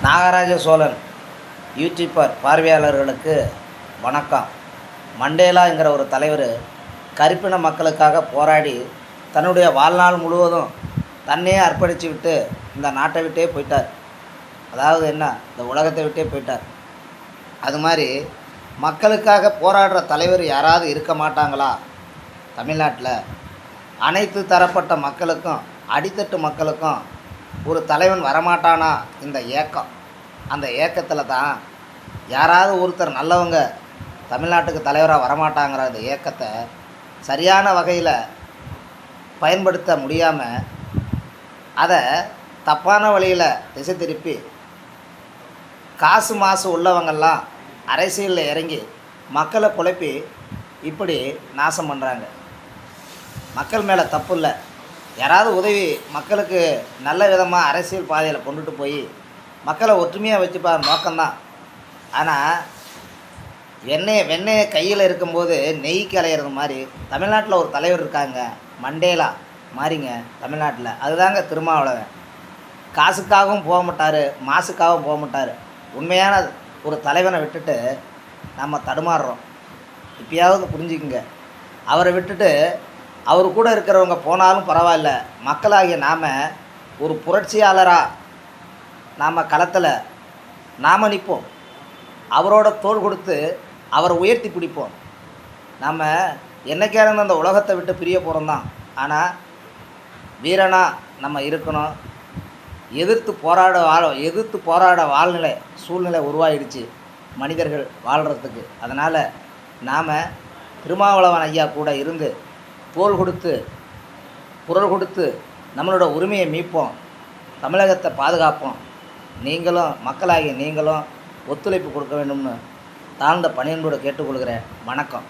Nagaraj Cholan YouTuber பார்வையாளர்களுக்கு வணக்கம். மண்டேலாங்கிற ஒரு தலைவர் கருப்பின மக்களுக்காக போராடி தன்னுடைய வாழ்நாள் முழுவதும் தன்னையே அர்ப்பணித்து விட்டு இந்த நாட்டை விட்டே போயிட்டார். அதாவது என்ன, இந்த உலகத்தை விட்டே போயிட்டார். அது மாதிரி மக்களுக்காக போராடுற தலைவர் யாராவது இருக்க மாட்டாங்களா? தமிழ்நாட்டில் அனைத்து தரப்பட்ட மக்களுக்கும், அடித்தட்டு மக்களுக்கும் ஒரு தலைவன் வரமாட்டானா? இந்த ஏக்கம், அந்த ஏக்கத்தில் தான் யாராவது ஒருத்தர் நல்லவங்க தமிழ்நாட்டுக்கு தலைவராக வரமாட்டாங்கிற அந்த ஏக்கத்தை சரியான வகையில் பயன்படுத்த முடியாமல் அதை தப்பான வழியில் திசை திருப்பி காசு மாசு உள்ளவங்கெல்லாம் அரசியலில் இறங்கி மக்களை குழப்பி இப்படி நாசம் பண்ணுறாங்க. மக்கள் மேலே தப்பு இல்லை. யாராவது உதவி மக்களுக்கு நல்ல விதமாக அரசியல் பாதையில் கொண்டுட்டு போய் மக்களை ஒற்றுமையாக வச்சுப்பார் நோக்கம்தான். ஆனால் வெண்ணெயை கையில் இருக்கும்போது நெய் கலையிறது மாதிரி தமிழ்நாட்டில் ஒரு தலைவர் இருக்காங்க, மண்டேலா மாறிங்க தமிழ்நாட்டில். அதுதாங்க திருமாவளவன். காசுக்காகவும் போக மாட்டார், மாசுக்காகவும் போக மாட்டார். உண்மையான ஒரு தலைவனை விட்டுட்டு நம்ம தடுமாறுறோம். இப்பயாவது புரிஞ்சுக்குங்க. அவரை விட்டுட்டு அவர் கூட இருக்கிறவங்க போனாலும் பரவாயில்ல, மக்களாகிய நாம் ஒரு புரட்சியாளராக நாம் களத்தில் நாம் நிற்போம். அவரோட தோள் கொடுத்து அவரை உயர்த்தி பிடிப்போம். நம்ம என்னைக்காவது அந்த உலகத்தை விட்டு பிரிய போகிறோம் தான். ஆனால் வீரனாக நம்ம இருக்கணும். எதிர்த்து போராட சூழ்நிலை உருவாகிடுச்சு மனிதர்கள் வாழ்கிறதுக்கு. அதனால் நாம் திருமாவளவன் ஐயா கூட இருந்து தோள் கொடுத்து குரல் கொடுத்து நம்மளோட உரிமையை மீட்போம், தமிழகத்தை பாதுகாப்போம். நீங்களும் மக்களாகிய நீங்களும் ஒத்துழைப்பு கொடுக்க வேண்டும்னு தாழ்ந்த பணியன்போடு கேட்டுக்கொள்கிறேன். வணக்கம்.